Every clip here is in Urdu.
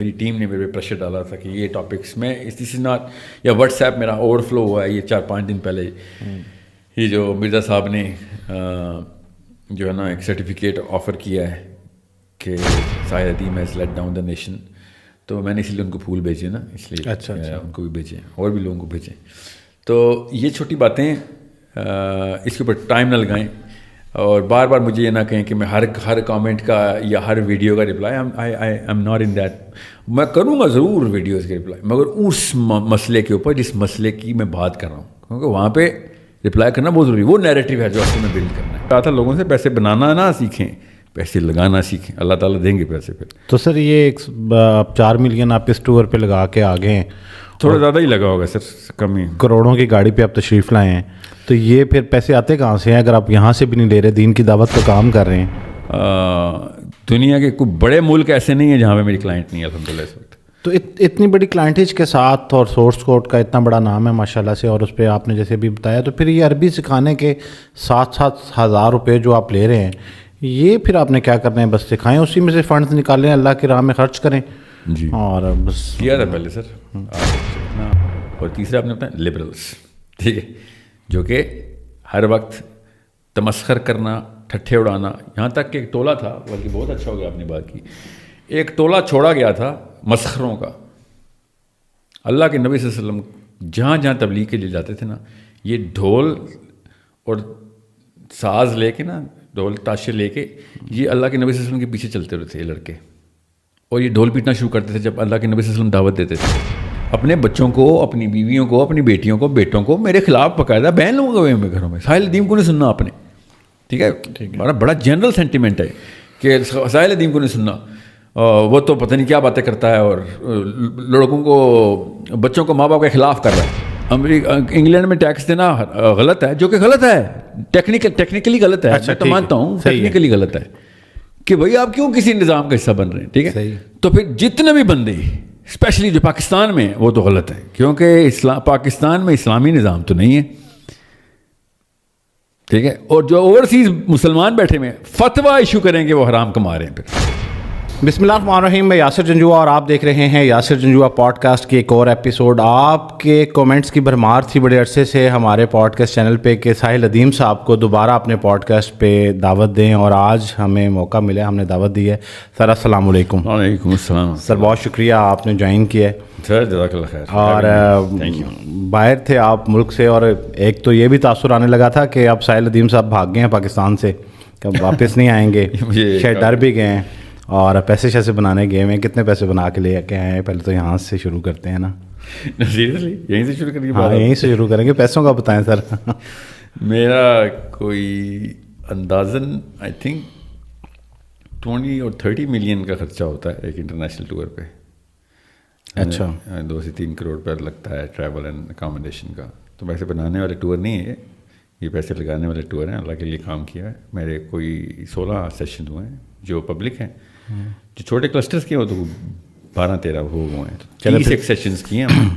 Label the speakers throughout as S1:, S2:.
S1: میری ٹیم نے میرے پہ پریشر ڈالا تھا کہ یہ ٹاپکس میں دس از ناٹ، یا واٹس ایپ میرا اوور فلو ہوا ہے یہ 4-5 دن پہلے، یہ جو مرزا صاحب نے جو ہے نا ایک سرٹیفکیٹ آفر کیا ہے کہ Sahil Adeem has let down the nation, تو میں نے اس لیے ان کو پھول بھیجے نا، اس لیے
S2: اچھا
S1: ان کو بھی بھیجیں اور بھی لوگوں کو بھیجیں. تو یہ چھوٹی باتیں، اس کے اوپر ٹائم نہ لگائیں، اور بار بار مجھے یہ نہ کہیں کہ میں ہر کامنٹ کا یا ہر ویڈیو کا reply, I am not in that. میں کروں گا ضرور ویڈیوز کے رپلائی، مگر اس مسئلے کے اوپر جس مسئلے کی میں بات کر رہا ہوں، کیونکہ وہاں پہ رپلائی کرنا بہت ضروری ہے. وہ نیریٹو ہے جو اصل میں بلڈ کرنا ہے. کہا تھا لوگوں سے پیسے بنانا نہ سیکھیں، پیسے لگانا سیکھیں، اللہ تعالیٰ دیں گے پیسے. پھر
S2: تو سر یہ 4 ملین آپ اس ٹور پہ لگا کے آگے ہیں،
S1: تھوڑا زیادہ ہی لگا ہوگا سر، کم ہی.
S2: کروڑوں کی گاڑی پہ آپ تشریف لائے ہیں، تو یہ پھر پیسے آتے کہاں سے ہیں اگر آپ یہاں سے بھی نہیں لے رہے، دین کی دعوت کا کام کر رہے ہیں؟
S1: دنیا کے کوئی بڑے ملک ایسے نہیں ہیں جہاں پہ میری کلائنٹ نہیں ہے الحمدللہ اس وقت. تو
S2: اتنی بڑی کلائنٹیج کے ساتھ، اور سورس کوڈ کا اتنا بڑا نام ہے ماشاءاللہ سے، اور اس پہ آپ نے جیسے بھی بتایا، تو پھر یہ عربی سکھانے کے 7,000 روپے جو آپ لے رہے ہیں، یہ پھر آپ نے کیا کرنا ہے؟ بس سکھائیں، اسی میں سے فنڈز نکالیں، اللہ کی راہ میں خرچ کریں.
S1: جی، اور بس کیا تھا پہلے سر. اور تیسرا آپ نے بتایا لبرلس، ٹھیک ہے، جو کہ ہر وقت تمسخر کرنا، ٹھٹھے اڑانا. یہاں تک کہ ایک ٹولہ تھا، بلکہ بہت اچھا ہو گیا آپ نے بات کی، ایک ٹولہ چھوڑا گیا تھا مسخروں کا. اللہ کے نبی صلی اللہ علیہ وسلم جہاں جہاں تبلیغ کے لیے جاتے تھے نا، یہ ڈھول اور ساز لے کے نا، ڈھول تاشے لے کے، یہ اللہ کے نبی صلی اللہ علیہ وسلم کے پیچھے چلتے رہتے تھے یہ لڑکے، اور یہ ڈھول پیٹنا شروع کرتے تھے جب اللہ کے نبی صلی اللہ علیہ وسلم دعوت دیتے تھے. اپنے بچوں کو، اپنی بیویوں کو، اپنی بیٹیوں کو، بیٹوں کو میرے خلاف باقاعدہ بین لوگوں ہوئے ہیں گھروں میں. ساحل ادیم کو نہیں سننا آپ نے، ٹھیک ہے، بڑا جنرل سینٹیمنٹ ہے کہ ساحل ادیم کو نہیں سننا، وہ تو پتہ نہیں کیا باتیں کرتا ہے، اور لڑکوں کو، بچوں کو ماں باپ کے خلاف کر رہا ہے. انگلینڈ میں ٹیکس دینا غلط ہے، جو کہ غلط ہے، ٹیکنیکلی غلط ہے. میں تو مانتا ہوں ٹیکنیکلی غلط ہے کہ بھائی آپ کیوں کسی نظام کا حصہ بن رہے ہیں، ٹھیک ہے. تو پھر جتنے بھی بندے، اسپیشلی جو پاکستان میں، وہ تو غلط ہے، کیونکہ پاکستان میں اسلامی نظام تو نہیں ہے، ٹھیک ہے. اور جو اوورسیز مسلمان بیٹھے ہوئے ہیں فتویٰ ایشو کریں گے، وہ حرام کما رہے ہیں. پھر
S2: بسم اللہ الرحمن الرحیم. میں یاسر جنجوعہ، اور آپ دیکھ رہے ہیں یاسر جنجوعہ پوڈ کاسٹ کی ایک اور ایپیسوڈ. آپ کے کومنٹس کی بھرمار تھی بڑے عرصے سے ہمارے پوڈ کاسٹ چینل پہ کہ ساحل ادیم صاحب کو دوبارہ اپنے پوڈ کاسٹ پہ دعوت دیں، اور آج ہمیں موقع ملا، ہم نے دعوت دی ہے. سر السلام علیکم.
S1: وعلیکم السلام.
S2: سر بہت شکریہ آپ نے جوائن کیا ہے.
S1: سر جزاک اللہ خیر.
S2: اور باہر تھے آپ ملک سے، اور ایک تو یہ بھی تاثر آنے لگا تھا کہ اب ساحل ادیم صاحب بھاگ گئے ہیں پاکستان سے، کہ واپس نہیں آئیں گے، شاید ڈر بھی گئے ہیں، اور پیسے شیسے بنانے گئے ہیں. کتنے پیسے بنا کے لے کے آئے ہیں؟ پہلے تو یہاں سے شروع کرتے ہیں نا.
S1: سیریسلی یہیں سے شروع کریں گے؟
S2: ہاں یہیں سے شروع کریں گے. پیسوں کا بتائیں سر.
S1: میرا کوئی اندازاً آئی تھنک 20 اور 30 ملین کا خرچہ ہوتا ہے ایک انٹرنیشنل ٹور پہ.
S2: اچھا.
S1: 2 سے 3 کروڑ پر لگتا ہے ٹریول اینڈ اکاموڈیشن کا. تو پیسے بنانے والے ٹور نہیں ہے یہ پیسے لگانے والے ٹور ہیں. اللہ کے لیے کام کیا ہے. میرے کوئی 16 سیشن ہوئے ہیں جو پبلک ہیں. جو چھوٹے کلسٹرز کے ہیں وہ تو 12-13 ہوئے ہیں. 30 سیشنز کیے ہیں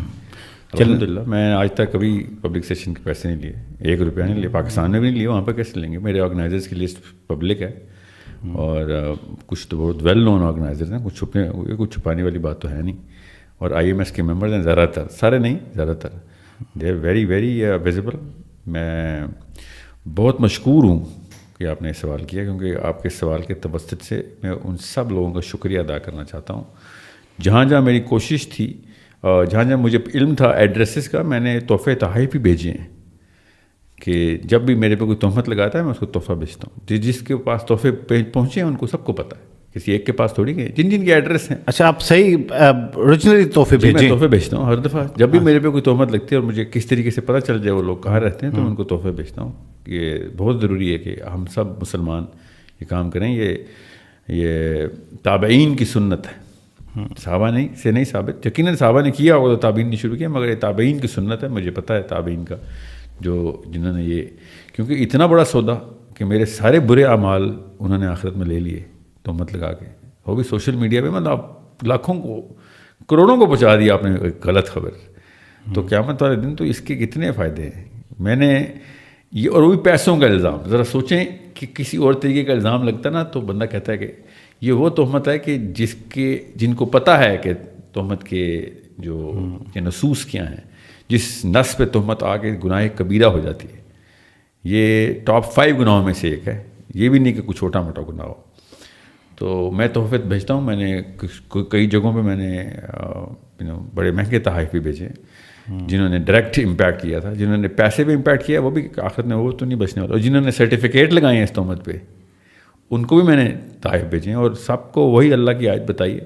S1: الحمدللہ. میں آج تک کبھی پبلک سیشن کے پیسے نہیں لیے، 1 روپیہ نہیں لیے. پاکستان میں بھی نہیں لیے، وہاں پہ کیسے لیں گے؟ میرے آرگنائزرز کی لسٹ پبلک ہے، اور کچھ تو بہت ویل نون آرگنائزرز ہیں. کچھ چھپانے والی بات تو ہے نہیں. اور IMS کے ممبرز ہیں زیادہ تر، سارے نہیں زیادہ تر، they are very very visible. میں بہت مشکور ہوں کہ آپ نے سوال کیا، کیونکہ آپ کے سوال کے توسط سے میں ان سب لوگوں کا شکریہ ادا کرنا چاہتا ہوں. جہاں جہاں میری کوشش تھی، جہاں جہاں مجھے علم تھا ایڈریسز کا، میں نے تحفے تحائف بھی بھیجے ہیں کہ جب بھی میرے پہ کوئی تہمت لگاتا ہے میں اس کو تحفہ بھیجتا ہوں. جس کے پاس تحفے پہنچے ہیں ان کو سب کو پتہ ہے، کسی ایک کے پاس تھوڑی گئے، جن جن کے ایڈریس ہیں.
S2: اچھا آپ صحیح اوریجنلی تحفے بھیجیں؟
S1: میں تحفے بھیجتا ہوں ہر دفعہ. جب بھی میرے پہ کوئی تہمت لگتی ہے اور مجھے کس طریقے سے پتہ چل جائے وہ لوگ کہاں رہتے ہیں، تو میں ان کو تحفے بھیجتا ہوں. یہ بہت ضروری ہے کہ ہم سب مسلمان یہ کام کریں. یہ تابعین کی سنت ہے، صحابہ سے نہیں ثابت. یقیناً صحابہ نے کیا ہوگا تو تابعین نے شروع کیا، مگر یہ تابعین کی سنت ہے. مجھے پتہ ہے تابعین کا جنہوں نے یہ، کیونکہ اتنا بڑا سودا کہ میرے سارے برے اعمال انہوں نے آخرت میں لے لیے تہمت لگا کے. وہ بھی سوشل میڈیا پہ، مطلب لاکھوں کو، کروڑوں کو پہنچا دیا آپ نے غلط خبر. تو قیامت والے دن تو اس کے کتنے فائدے ہیں. میں نے یہ، اور وہ بھی پیسوں کا الزام. ذرا سوچیں کہ کسی اور طریقے کا الزام لگتا نا تو بندہ کہتا ہے کہ یہ وہ تہمت ہے کہ جن کو پتہ ہے کہ تہمت کے جو نصوص کیا ہیں, جس نص پہ تہمت آ کے گناہ کبیرہ ہو جاتی ہے. یہ ٹاپ 5 گناہوں میں سے ایک ہے, یہ بھی نہیں کہ کوئی چھوٹا موٹا گناہ ہو. تو میں تحفے بھیجتا ہوں. میں نے کئی جگہوں پہ میں نے بڑے مہنگے تحائف بھی بھیجے جنہوں نے ڈائریکٹ امپیکٹ کیا تھا, جنہوں نے پیسے بھی امپیکٹ کیا, وہ بھی آخر میں وہ تو نہیں بچنے والا, اور جنہوں نے سرٹیفکیٹ لگائے ہیں اس تہمت پہ ان کو بھی میں نے تحائف بھیجے ہیں. اور سب کو وہی اللہ کی آیت بتائی ہے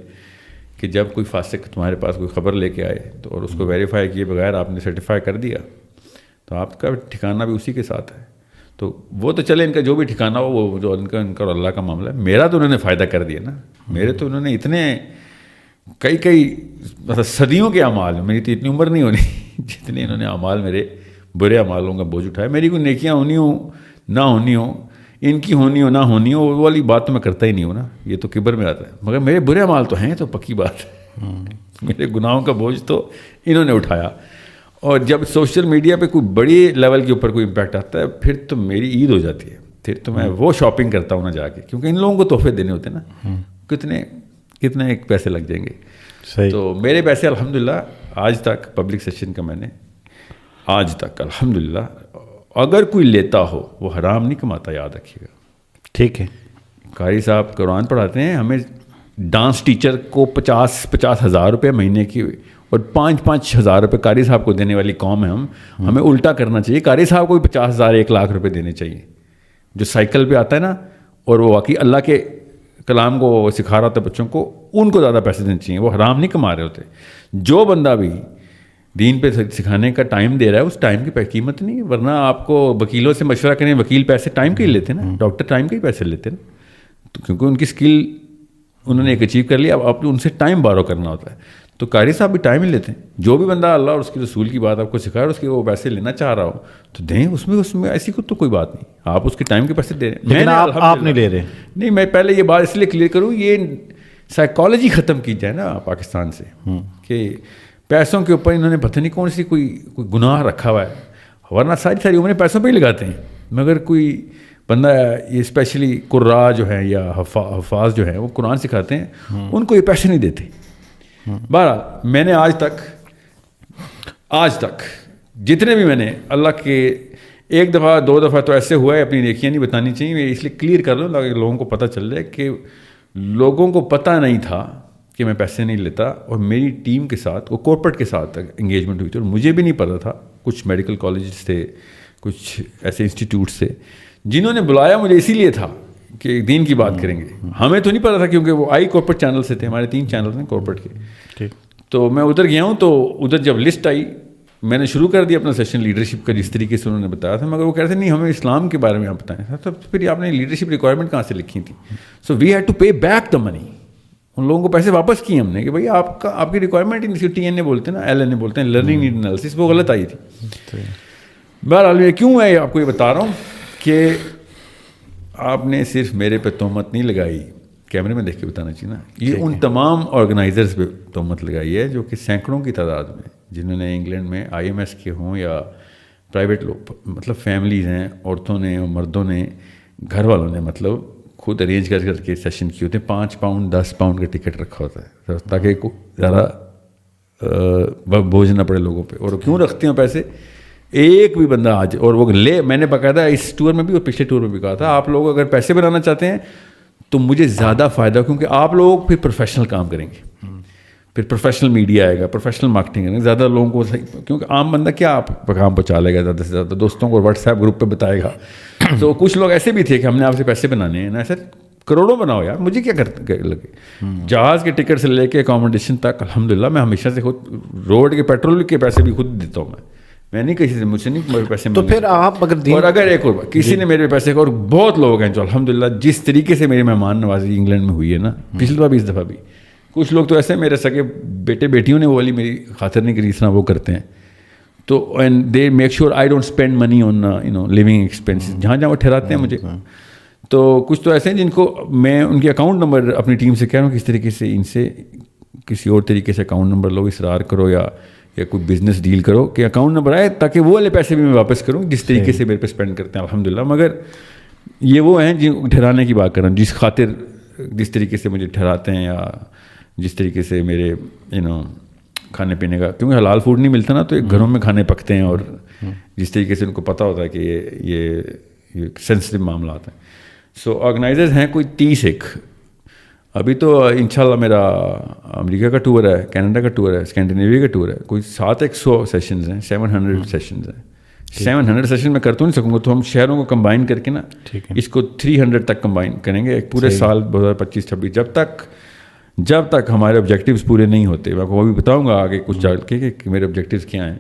S1: کہ جب کوئی فاسق تمہارے پاس کوئی خبر لے کے آئے تو اور اس کو ویریفائی کیے بغیر آپ نے سرٹیفائی کر دیا تو آپ کا ٹھکانہ بھی اسی کے ساتھ ہے. تو وہ تو چلے ان کا جو بھی ٹھکانہ ہو, وہ جو ان کا اور اللہ کا معاملہ ہے. میرا تو انہوں نے فائدہ کر دیا نا. میرے تو انہوں نے اتنے کئی مطلب صدیوں کے اعمال, میری تو اتنی عمر نہیں ہونی جتنے انہوں نے اعمال میرے برے اعمالوں کا بوجھ اٹھایا. میری کوئی نیکیاں ہونی ہوں نہ ہونی ہوں, ان کی ہونی ہو نہ ہونی ہو, وہ والی بات تو میں کرتا ہی نہیں ہوں نا, یہ تو کبر میں آتا ہے. مگر میرے برے اعمال تو ہیں, تو پکی بات ہے. میرے گناہوں کا بوجھ تو انہوں نے اٹھایا. اور جب سوشل میڈیا پہ کوئی بڑی لیول کے اوپر کوئی امپیکٹ آتا ہے پھر تو میری عید ہو جاتی ہے. پھر تو میں وہ شاپنگ کرتا ہوں نا جا کے, کیونکہ ان لوگوں کو تحفے دینے ہوتے ہیں نا. کتنے پیسے لگ جائیں گے. تو میرے پیسے الحمدللہ آج تک پبلک سیشن کا میں نے آج تک الحمدللہ, اگر کوئی لیتا ہو وہ حرام نہیں کماتا, یاد رکھیے گا.
S2: ٹھیک ہے.
S1: قاری صاحب قرآن پڑھاتے ہیں, ہمیں ڈانس ٹیچر کو 50 ہزار روپے مہینے کی اور 5 ہزار روپے قاری صاحب کو دینے والی قوم ہے. ہمیں الٹا کرنا چاہیے, قاری صاحب کو بھی 50,000 1 لاکھ روپے دینے چاہیے. جو سائیکل پہ آتا ہے نا اور وہ واقعی اللہ کے کلام کو سکھا رہا ہوتا ہے بچوں کو, ان کو زیادہ پیسے دینے چاہیے. وہ حرام نہیں کما رہے ہوتے. جو بندہ بھی دین پہ سکھانے کا ٹائم دے رہا ہے اس ٹائم کی قیمت نہیں ہے. ورنہ آپ کو وکیلوں سے مشورہ کریں, وکیل پیسے ٹائم کے ہی لیتے ہیں نا, ڈاکٹر ٹائم کے ہی پیسے لیتے ہیں نا, کیونکہ ان کی اسکل انہوں نے ایک اچیو کر لیا. اب آپ ان سے ٹائم بارو کرنا ہوتا ہے. تو قاری صاحب بھی ٹائم ہی لیتے ہیں. جو بھی بندہ اللہ اور اس کے رسول کی بات آپ کو سکھائے اور اس کے وہ پیسے لینا چاہ رہا ہو تو دیں, اس میں ایسی تو کوئی بات نہیں. آپ اس کے ٹائم کے پیسے دے رہے ہیں,
S2: لیکن آپ نہیں لے رہے.
S1: نہیں, میں پہلے یہ بات اس لیے کلیئر کروں, یہ سائیکالوجی ختم کی جائے نا پاکستان سے کہ پیسوں کے اوپر انہوں نے پتہ نہیں کون سی کوئی گناہ رکھا ہوا ہے. ورنہ ساری عمریں پیسوں پہ ہی لگاتے ہیں. مگر کوئی بندہ یہ اسپیشلی قراء جو ہیں یا حفاظ جو ہیں وہ قرآن سکھاتے ہیں, ان کو یہ پیسے نہیں دیتے. بہرحال میں نے آج تک جتنے بھی میں نے اللہ کے 1 دفعہ 2 دفعہ تو ایسے ہوا ہے, اپنی نیکیاں نہیں بتانی چاہیے, میں اس لیے کلیئر کر لوں تاکہ لوگوں کو پتہ چل جائے کہ لوگوں کو پتہ نہیں تھا کہ میں پیسے نہیں لیتا. اور میری ٹیم کے ساتھ وہ کارپوریٹ کے ساتھ انگیجمنٹ ہوئی تھی, اور مجھے بھی نہیں پتہ تھا. کچھ میڈیکل کالجز تھے, کچھ ایسے انسٹیٹیوٹس تھے جنہوں نے بلایا مجھے اسی لیے تھا کہ دین کی بات کریں گے. ہمیں تو نہیں پتا تھا کیونکہ وہ کارپوریٹ چینل سے تھے, ہمارے 3 چینل ہیں کارپوریٹ کے. تو میں ادھر گیا ہوں, تو ادھر جب لسٹ آئی میں نے شروع کر دیا اپنا سیشن لیڈرشپ کا جس طریقے سے انہوں نے بتایا تھا. مگر وہ کہہ رہے تھے نہیں, ہمیں اسلام کے بارے میں آپ بتائیں. تو پھر آپ نے لیڈرشپ ریکوائرمنٹ کہاں سے لکھی تھی؟ So we had to pay back the money. ان لوگوں کو پیسے واپس کیے ہم نے کہ بھائی آپ کی ریکوائرمنٹ TN بولتے ہیں نا, LN بولتے ہیں, لرننگ نیڈ انالیسس, وہ غلط آئی تھی. بہرحال یہ کیوں میں آپ کو یہ بتا رہا ہوں کہ آپ نے صرف میرے پہ تہمت نہیں لگائی, کیمرے میں دیکھ کے بتانا چاہیے نا, یہ ان تمام آرگنائزرز پہ تہمت لگائی ہے جو کہ سینکڑوں کی تعداد میں, جنہوں نے انگلینڈ میں IMS کے ہوں یا پرائیویٹ لوگ, مطلب فیملیز ہیں, عورتوں نے اور مردوں نے, گھر والوں نے مطلب خود ارینج کر کے سیشن کیے ہوتے ہیں. 5 پاؤنڈ 10 پاؤنڈ کا ٹکٹ رکھا ہوتا ہے تاکہ زیادہ بوجھ نہ پڑے لوگوں پہ. اور کیوں رکھتے ہیں پیسے؟ ایک بھی بندہ آج, اور وہ میں نے باقاعدہ اس ٹور میں بھی اور پچھلے ٹور میں بھی کہا تھا, آپ لوگ اگر پیسے بنانا چاہتے ہیں تو مجھے زیادہ فائدہ, کیونکہ آپ لوگ پھر پروفیشنل کام کریں گے, پھر پروفیشنل میڈیا آئے گا, پروفیشنل مارکیٹنگ کریں گے, زیادہ لوگوں کو کیونکہ عام بندہ کیا آپ پیغام پہنچا لے گا زیادہ سے زیادہ, دوستوں کو واٹس ایپ گروپ پہ بتائے گا. تو کچھ لوگ ایسے بھی تھے کہ ہم نے آپ سے پیسے بنانے ہیں نا سر, کروڑوں بناؤ یار, مجھے کیا لگے. جہاز کے ٹکٹ سے لے کے اکاموڈیشن تک الحمدللہ میں ہمیشہ سے خود روڈ کے پیٹرول کے پیسے بھی خود دیتا ہوں. میں نہیں کسی سے, مجھ سے نہیں پیسے.
S2: تو پھر آپ
S1: اور اگر ایک اور کسی نے میرے پیسے اور بہت لوگ ہیں جو الحمدللہ جس طریقے سے میری مہمان نوازی انگلینڈ میں ہوئی ہے نا, پچھلی دفعہ بھی اس دفعہ بھی, کچھ لوگ تو ایسے میرے سگے بیٹے بیٹیوں نے وہ والی میری خاطر نہیں کری, اس طرح وہ کرتے ہیں. تو and they make sure I don't spend money on living expenses, جہاں جہاں وہ ٹھہراتے ہیں مجھے. تو کچھ تو ایسے ہیں جن کو میں ان کے اکاؤنٹ نمبر اپنی ٹیم سے کہہ رہا ہوں کس طریقے سے ان سے کسی اور طریقے سے اکاؤنٹ نمبر لو, اصرار کرو یا کوئی بزنس ڈیل کرو کہ اکاؤنٹ نمبر آئے تاکہ وہ والے پیسے بھی میں واپس کروں جس طریقے سے میرے پہ اسپینڈ کرتے ہیں الحمدللہ. مگر یہ وہ ہیں جن ٹھہرانے کی بات کر رہا ہوں, جس خاطر جس طریقے سے مجھے ٹھہراتے ہیں یا جس طریقے سے میرے کھانے پینے کا, کیونکہ حلال فوڈ نہیں ملتا نا, تو ایک گھروں میں کھانے پکتے ہیں اور جس طریقے سے ان کو پتہ ہوتا ہے کہ یہ سینسٹیو معاملات ہیں. سو آرگنائزرز ہیں کوئی 30 ایک. ابھی تو انشاءاللہ میرا امریکہ کا ٹور ہے, کینیڈا کا ٹور ہے, اسکینڈینیویا کا ٹور ہے, کوئی 700 سیشنز ہیں, 700 سیشنز ہیں. 700 سیشن میں کر تو نہیں سکوں گا, تو ہم شہروں کو کمبائن کر کے نا اس کو 300 تک کمبائن کریں گے ایک پورے سال 2025-26. جب تک ہمارے آبجیکٹیوز پورے نہیں ہوتے, میں آپ کو وہ بھی بتاؤں گا آگے کچھ جا کے کہ میرے آبجیکٹیوز کیا ہیں,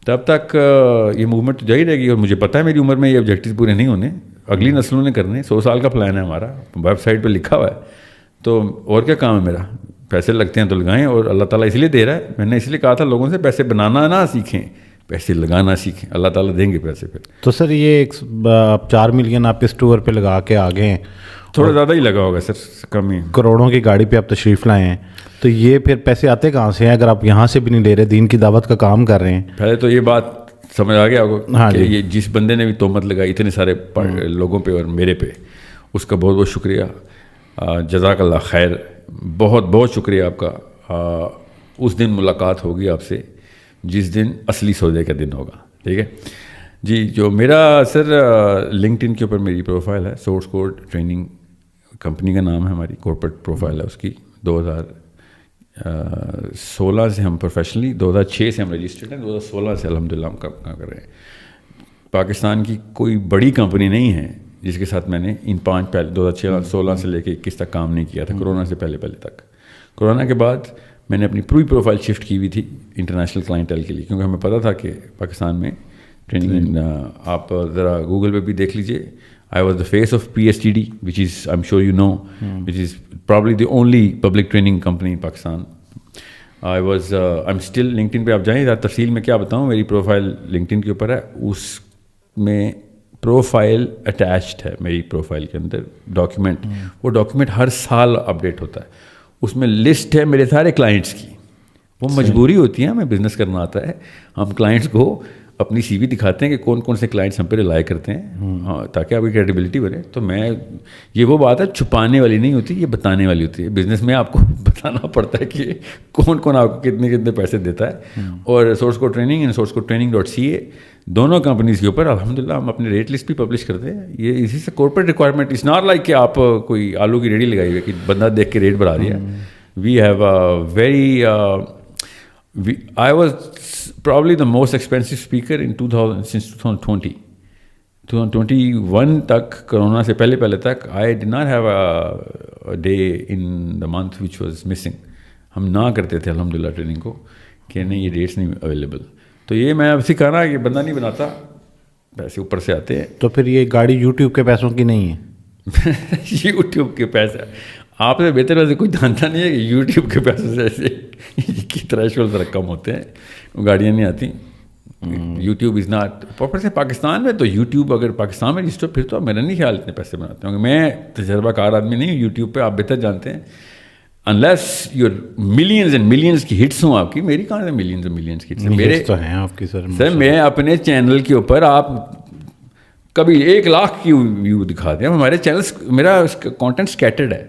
S1: تب تک یہ موومنٹ جاری رہے گی. اور مجھے پتہ ہے میری عمر میں یہ آبجیکٹیوز پورے نہیں ہونے, اگلی نسلوں نے کرنے. 100 سال کا پلان ہے ہمارا, ویب سائٹ پہ لکھا ہوا ہے. تو اور کیا کام ہے میرا, پیسے لگتے ہیں تو لگائیں. اور اللہ تعالیٰ اس لیے دے رہا ہے, میں نے اس لیے کہا تھا لوگوں سے پیسے بنانا نہ سیکھیں, پیسے لگانا سیکھیں, اللہ تعالیٰ دیں گے پیسے پھر.
S2: تو سر یہ 4 ملین آپ اس ٹور پہ لگا کے آ گئے ہیں,
S1: تھوڑا زیادہ ہی لگا ہوگا سر, کم ہی.
S2: کروڑوں کی گاڑی پہ آپ تشریف لائے ہیں, تو یہ پھر پیسے آتے کہاں سے ہیں اگر آپ یہاں سے بھی نہیں لے رہے, دین کی دعوت کا کام کر رہے ہیں؟
S1: پہلے تو یہ بات سمجھ آ گیا ہوگا کہ یہ جس بندے نے بھی تہمت لگائی اتنے سارے لوگوں پہ اور میرے پہ, اس کا بہت بہت شکریہ, جزاک اللہ خیر, بہت بہت شکریہ آپ کا. اس دن ملاقات ہوگی آپ سے جس دن اصلی سودے کا دن ہوگا, ٹھیک ہے جی. جو میرا سر لنکڈ ان کے اوپر میری پروفائل ہے, سورس کوڈ ٹریننگ کمپنی کا نام ہے, ہماری کارپوریٹ پروفائل ہے اس کی. 2016 سے ہم پروفیشنلی, 2006 سے ہم رجسٹرڈ ہیں, 2016 سے الحمدللہ ہم کام کر رہے ہیں. پاکستان کی کوئی بڑی کمپنی نہیں ہے جس کے ساتھ میں نے ان 2016 سے لے کے 21 تک کام نہیں کیا تھا, کرونا سے پہلے تک. کرونا کے بعد میں نے اپنی پوری پروفائل شفٹ کی ہوئی تھی انٹرنیشنل کلائنٹیل کے لیے, کیونکہ ہمیں پتہ تھا کہ پاکستان میں ٹریننگ, آپ ذرا گوگل پہ بھی دیکھ لیجیے, I was the face of PSTD, which is, I'm sure you know, which is probably the only public training company in Pakistan. I'm still LinkedIn پہ آپ جائیں, تفصیل میں کیا بتاؤں, میری پروفائل LinkedIn کے اوپر ہے, اس میں پروفائل اٹیچڈ ہے میری پروفائل کے اندر ڈاکیومنٹ. وہ ڈاکیومنٹ ہر سال اپڈیٹ ہوتا ہے, اس میں لسٹ ہے میرے سارے کلائنٹس کی. وہ مجبوری ہوتی ہے, ہمیں بزنس کرنا آتا ہے, ہم کلائنٹس کو اپنی سی وی دکھاتے ہیں کہ کون کون سے کلائنٹس ہم پہ ریلائی کرتے ہیں, ہاں, تاکہ آپ کی کریڈیبلٹی بنے. تو میں یہ وہ بات ہے چھپانے والی نہیں ہوتی, یہ بتانے والی ہوتی ہے. بزنس میں آپ کو بتانا پڑتا ہے کہ کون کون آپ کو کتنے پیسے دیتا ہے. اور source code training and source code training دونوں کمپنیز کے اوپر الحمدللہ ہم اپنے ریٹ لسٹ بھی پبلش کرتے ہیں. یہ اسی سے corporate requirement, it's not like کہ آپ کوئی آلو کی ریڑھی لگائی ہوئی کہ بندہ دیکھ کے ریٹ بڑھا دیا. We have very I was probably the most expensive speaker in since 2020. 2021 تک, کرونا سے پہلے تک, I did not have a day in the month which was missing. ہم نہ کرتے تھے الحمدللہ ٹریننگ کو کہ نہیں یہ ڈیٹس نہیں اویلیبل. تو یہ میں اب سکھانا کہ بندہ نہیں بناتا, پیسے اوپر سے آتے ہیں.
S2: تو پھر یہ گاڑی یوٹیوب کے پیسوں کی نہیں ہے؟
S1: یوٹیوب کے پیسے آپ سے بہتر ویسے کوئی جانتا نہیں ہے کہ یوٹیوب کے پیسے سے ایسے کی تھریشولڈ ذرا کم ہوتے ہیں, گاڑیاں نہیں آتی. یوٹیوب از ناٹ پراپر سے پاکستان میں. تو یوٹیوب اگر پاکستان میں رجسٹر, پھر تو میرا نہیں خیال اتنے پیسے بناتے ہوں. میں تجربہ کار آدمی نہیں ہوں یوٹیوب پہ, آپ بہتر جانتے ہیں. Unless your millions and millions کی ہٹس ہوں آپ کی, میری کہاں سے ملینز اینڈ ملینز کی ہٹس میرے
S2: تو ہیں آپ کی.
S1: سر میں اپنے چینل کے اوپر آپ کبھی 1 لاکھ کی ویو دکھا دیں. ہمارے چینلس, میرا کانٹینٹ اسکیٹرڈ ہے,